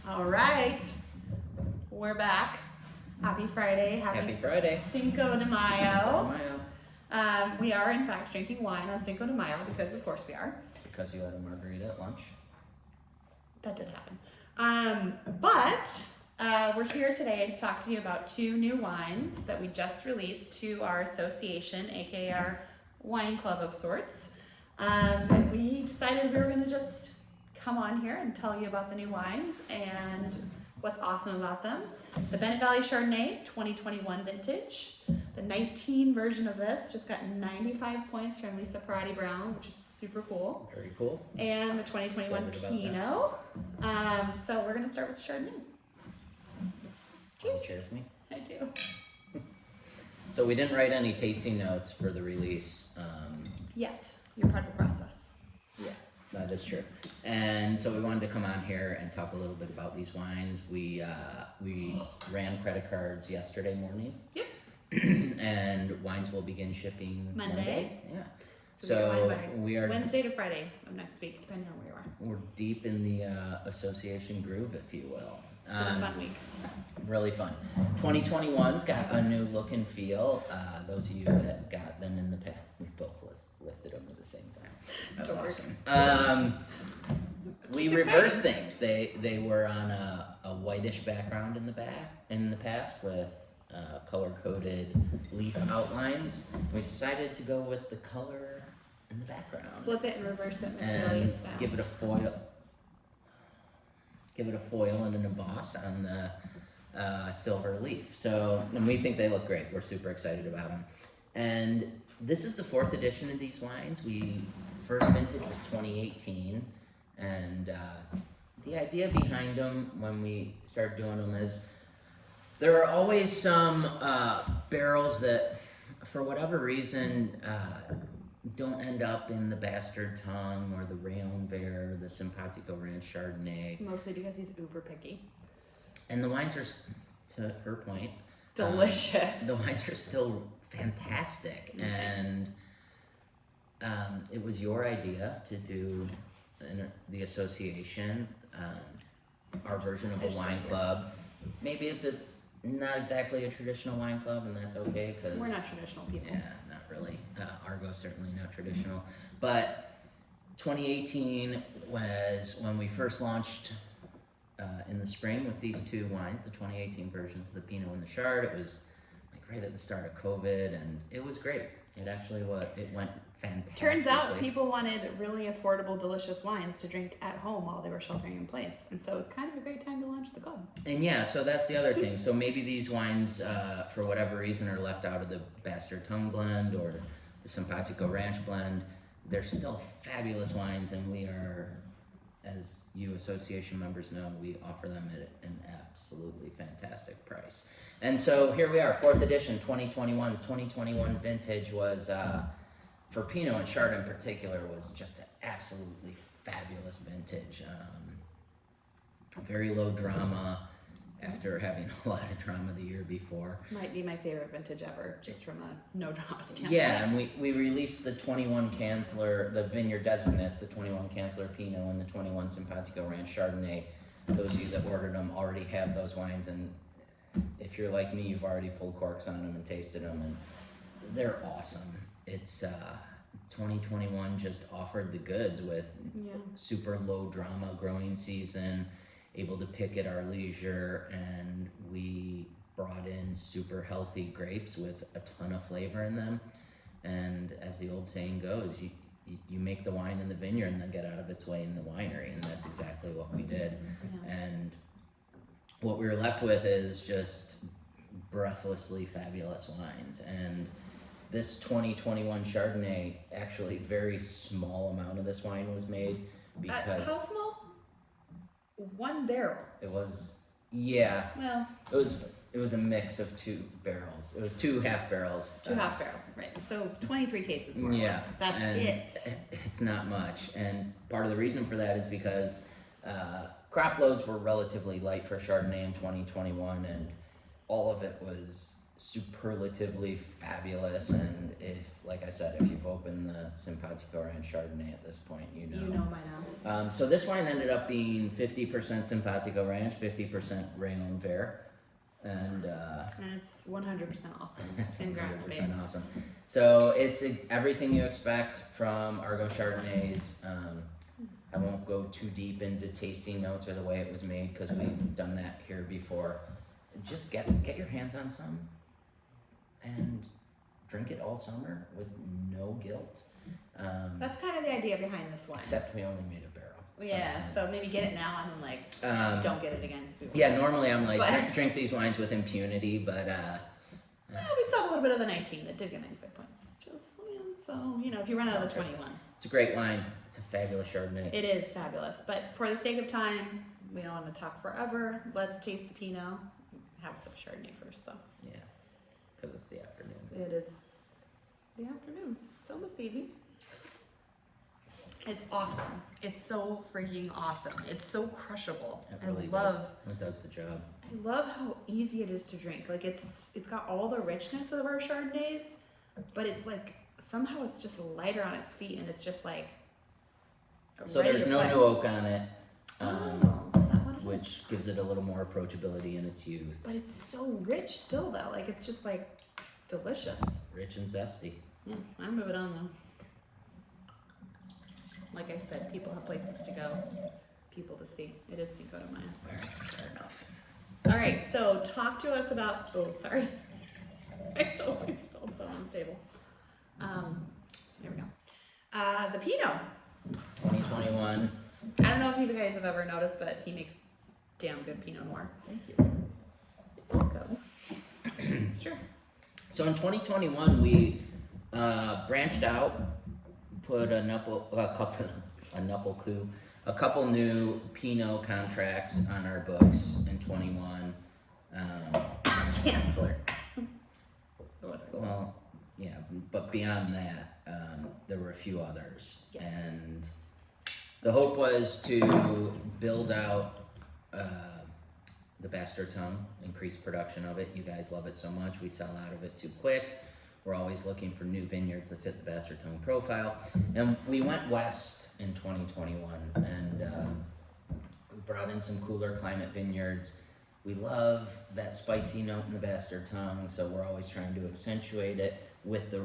All right, we're back. Happy Friday. Happy Friday. Cinco de Mayo. We are in fact drinking wine on Cinco de Mayo because of course we are. Because you had a margarita at lunch. That did happen. We're here today to talk to you about two new wines that we just released to our association, aka our wine club of sorts. And we decided we were going to just come on here and tell you about the new wines and what's awesome about them. The Bennett Valley Chardonnay 2021 vintage. The 19 version of this just got 95 points from Lisa Parati Brown, which is super cool. Very cool. And the 2021 Pinot. So we're going to start with the Chardonnay. Cheers. Cheers me. I do. So we didn't write any tasting notes for the release. Yet. You're part of the process. Yeah, that is true. And so we wanted to come on here and talk a little bit about these wines. We ran credit cards yesterday morning. Yep. And wines will begin shipping Monday. Yeah. So we are Wednesday to Friday of next week, depending on where you are. We're deep in the association groove, if you will. It's been a fun week. Really fun. 2021's got a new look and feel. Those of you that got them in the past, we both lifted them at the same time. That was awesome. We reversed things. They were on a whitish background in the past with color-coded leaf outlines. We decided to go with the color in the background. Flip it and reverse it and give it a foil and an emboss on the silver leaf. And we think they look great. We're super excited about them. And this is the 4th edition of these wines. First vintage was 2018, and the idea behind them when we started doing them is there are always some barrels that, for whatever reason, don't end up in the Bastard Tongue or the Rayon Vert, the Simpatico Ranch Chardonnay. Mostly because he's uber picky. And the wines are, to her point, delicious. The wines are still fantastic. And it was your idea to do the association, our version of a wine club. Maybe it's not exactly a traditional wine club, and that's okay because we're not traditional people. Yeah, not really. Argot certainly not traditional. But 2018 was when we first launched in the spring with these two wines, the 2018 versions of the Pinot and the Chard. It was like right at the start of COVID, and it was great. It actually went fantastic. Turns out people wanted really affordable, delicious wines to drink at home while they were sheltering in place. And so it's kind of a great time to launch the club. And yeah, so that's the other thing. So maybe these wines, for whatever reason, are left out of the Bastard Tongue blend or the Simpatico Ranch blend. They're still fabulous wines, and we are, as you association members know, we offer them at an absolutely fantastic price. And so here we are, 4th edition, 2021's 2021 vintage was, for Pinot and Chard in particular, was just an absolutely fabulous vintage. Very low drama after having a lot of drama the year before. Might be my favorite vintage ever, just from a no drama standpoint. Yeah, and we released the 21 Kanzler, the Vineyard Designates, the 21 Kanzler Pinot and the 21 Simpatico Ranch Chardonnay. Those of you that ordered them already have those wines, and if you're like me, you've already pulled corks on them and tasted them, and they're awesome. It's 2021 just offered the goods with super low drama growing season, able to pick at our leisure, and we brought in super healthy grapes with a ton of flavor in them. And as the old saying goes, you make the wine in the vineyard and then get out of its way in the winery, and that's exactly what we did. Yeah. And what we were left with is just breathlessly fabulous wines. And this 2021 Chardonnay, actually very small amount of this wine was made because... how small? 1 barrel. It was, yeah. Well... It was a mix of 2 barrels. It was 2 half barrels. 2 half barrels, right. So 23 cases more or less. That's it. It's not much. And part of the reason for that is because crop loads were relatively light for Chardonnay in 2021, and all of it was superlatively fabulous. And if, like I said, if you've opened the Simpatico Ranch Chardonnay at this point, you know. You know by now. So this wine ended up being 50% Simpatico Ranch, 50% Rayon Vert. And it's 100% awesome. it's Congrats, 100% babe. awesome. So it's everything you expect from Argot Chardonnays. I won't go too deep into tasting notes or the way it was made because we've done that here before. Just get your hands on some and drink it all summer with no guilt. That's kind of the idea behind this one. Except we only made a barrel. Yeah, so maybe get it now and then like don't get it again. Yeah, normally I'm like drink these wines with impunity, but we still have a little bit of the 19 that did get 95 points. Just so you know, if you run out of the 21. It's a great wine. It's a fabulous Chardonnay. It is fabulous, but for the sake of time, we don't want to talk forever. Let's taste the Pinot. Have some Chardonnay first, though. Yeah, because it's the afternoon. It is the afternoon. It's almost evening. It's awesome. It's so freaking awesome. It's so crushable. It really does the job. I love how easy it is to drink. Like it's got all the richness of our Chardonnays, but it's like somehow it's just lighter on its feet, and it's just like. So there's no new oak on it, is that what it which is? gives it a little more approachability in its youth. But it's so rich still, though. Like it's just like delicious. Rich and zesty. Yeah, I'm moving on though. Like I said, people have places to go, people to see. It is Cinco de Mayo. Fair enough. All right, so talk to us about. Oh, sorry, I totally spilled some on the table. There we go. The Pinot. 2021. I don't know if you guys have ever noticed, but he makes damn good Pinot Noir. Thank you. You're welcome. It's true. So in 2021, we branched out, put a couple new Pinot contracts on our books in 21. Chancellor. It was cool. Well, yeah, but beyond that, there were a few others. Yes. And the hope was to build out the Bastard Tongue, increase production of it. You guys love it so much. We sell out of it too quick. We're always looking for new vineyards that fit the Bastard Tongue profile. And we went west in 2021 and we brought in some cooler climate vineyards. We love that spicy note in the Bastard Tongue, so we're always trying to accentuate it with the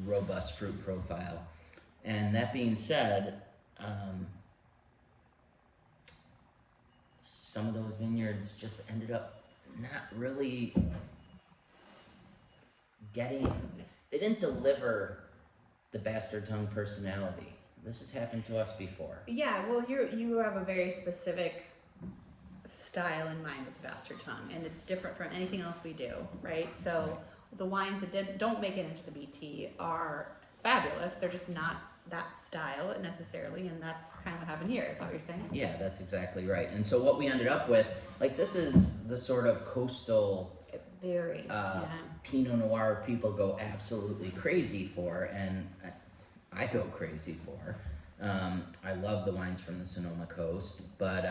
robust fruit profile. And that being said, some of those vineyards just ended up not really they didn't deliver the Bastard Tongue personality. This has happened to us before. Yeah, well, you have a very specific style in mind with the Bastard Tongue, and it's different from anything else we do, right? So the wines that don't make it into the BT are fabulous. They're just not that style necessarily, and that's kind of what happened here. Is that what you're saying? Yeah, that's exactly right. And so what we ended up with, like, this is the sort of coastal Very, yeah. Pinot Noir people go absolutely crazy for, and I go crazy for. I love the wines from the Sonoma coast, but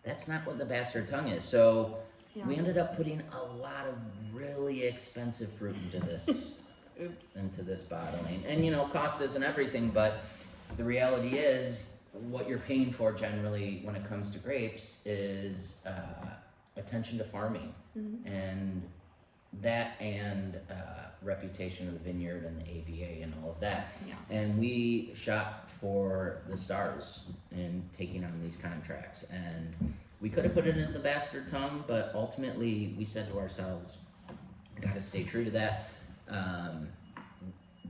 that's not what the Bastard Tongue is. So we ended up putting a lot of really expensive fruit into this. Oops. Into this bottling. And you know, cost isn't everything, but the reality is what you're paying for generally when it comes to grapes is attention to farming. Mm-hmm. And that and reputation of the vineyard and the AVA and all of that. Yeah. And we shot for the stars in taking on these contracts. And we could have put it in the Bastard Tongue, but ultimately we said to ourselves, gotta stay true to that.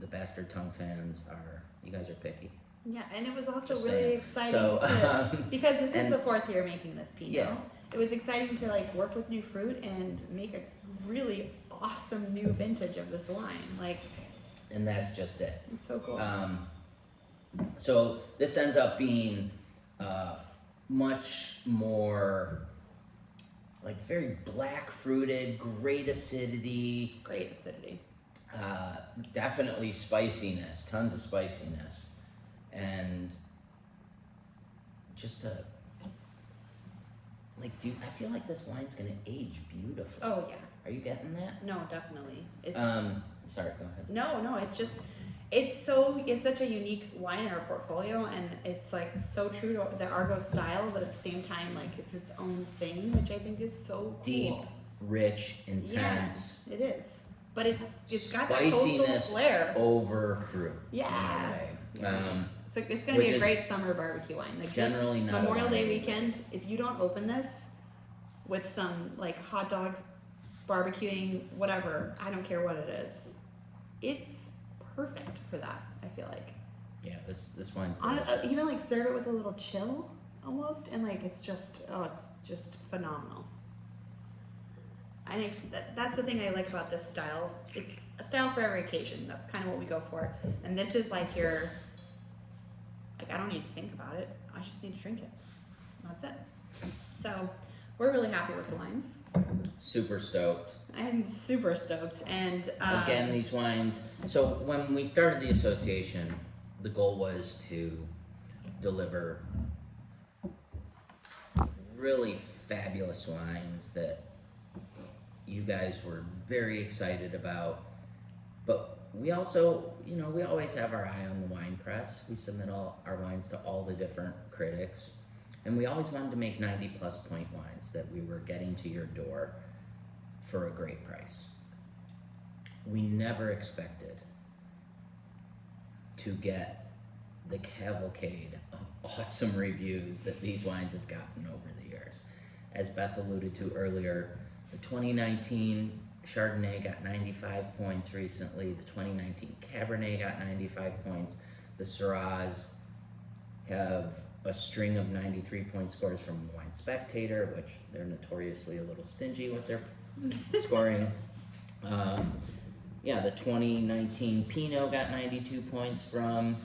The Bastard Tongue fans you guys are picky. Yeah, and it was also Just really saying. exciting So, because this is the fourth year making this Pinot. Yeah. It was exciting to like work with new fruit and make a really awesome new vintage of this wine. Like, and that's just it. it's so cool. So this ends up being much more like very black fruited, great acidity. Great acidity. Definitely spiciness, tons of spiciness, and just I feel like this wine's gonna age beautifully. Oh yeah. Are you getting that? No, definitely. It's, Sorry, go ahead. no, it's just, it's such a unique wine in our portfolio, and it's like so true to the Argot style, but at the same time, like it's its own thing, which I think is so Deep, cool. rich, intense. Yeah, it is. But it's got that coastal Spiciness flair. over fruit. Yeah. In a way. It's gonna which be a is great summer barbecue wine. Like generally this not a Memorial Day wine. weekend, if you don't open this with some like hot dogs, barbecuing, whatever, I don't care what it is, it's perfect for that. I feel like. Yeah, this wine's Even like serve it with a little chill almost, and like it's just phenomenal. I think that's the thing I like about this style. It's a style for every occasion. That's kind of what we go for. And this is like I don't need to think about it. I just need to drink it. That's it. So we're really happy with the wines. super stoked. I'm super stoked. And Again, these wines. So when we started the association, the goal was to deliver really fabulous wines that you guys were very excited about. But we also, we always have our eye on the wine press. We submit all our wines to all the different critics. And we always wanted to make 90+ point wines that we were getting to your door for a great price. We never expected to get the cavalcade of awesome reviews that these wines have gotten over the years. As Beth alluded to earlier, the 2019 Chardonnay got 95 points recently. The 2019 Cabernet got 95 points. The Syrahs have a string of 93 point scores from Wine Spectator, which they're notoriously a little stingy with their scoring. The 2019 Pinot got 92 points from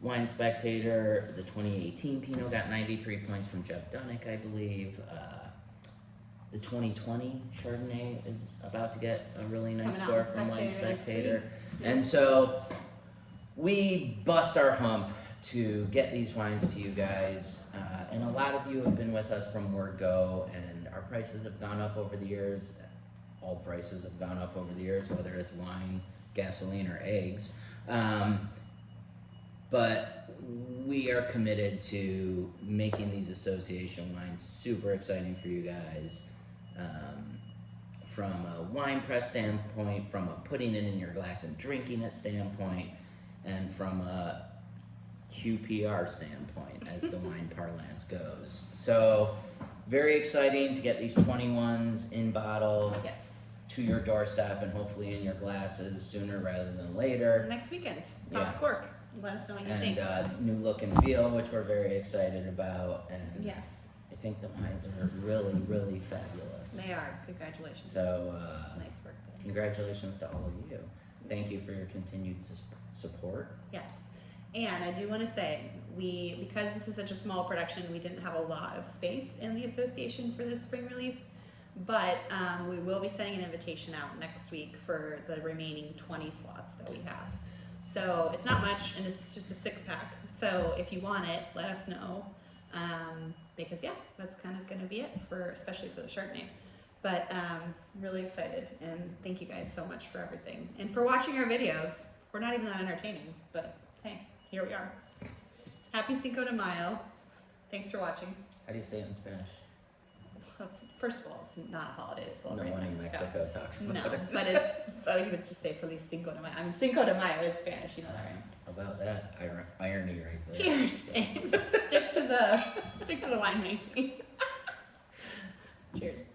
Wine Spectator. The 2018 Pinot got 93 points from Jeff Dunnick, I believe. The 2020 Chardonnay is about to get a really nice score from Wine Spectator. And so we bust our hump to get these wines to you guys. And a lot of you have been with us from word go, and our prices have gone up over the years. All prices have gone up over the years, whether it's wine, gasoline, or eggs. But we are committed to making these association wines super exciting for you guys. From a wine press standpoint, from a putting it in your glass and drinking it standpoint, and from a QPR standpoint, as the wine parlance goes. So, very exciting to get these 21s in bottle to your doorstep and hopefully in your glasses sooner rather than later. Next weekend, pop cork. Let us know what you think. And new look and feel, which we're very excited about. And yes. I think the wines are really, really fabulous. They are. Congratulations. So, nice work. Congratulations to all of you. Thank you for your continued support. Yes. And I do want to say, because this is such a small production, we didn't have a lot of space in the association for this spring release, but we will be sending an invitation out next week for the remaining 20 slots that we have. So it's not much, and it's just a 6-pack. So if you want it, let us know. Because that's kind of going to be it especially for the Chardonnay. But really excited, and thank you guys so much for everything and for watching our videos. We're not even that entertaining, but hey, here we are. Happy Cinco de Mayo. Thanks for watching. How do you say it in Spanish? First of all, it's not a holiday. It's No one in Mexico talks about no, it. but you would just say Feliz Cinco de Mayo. I mean, Cinco de Mayo is Spanish, you know that, right? About that irony right there. Cheers, James. Stick to the winemaking. Cheers.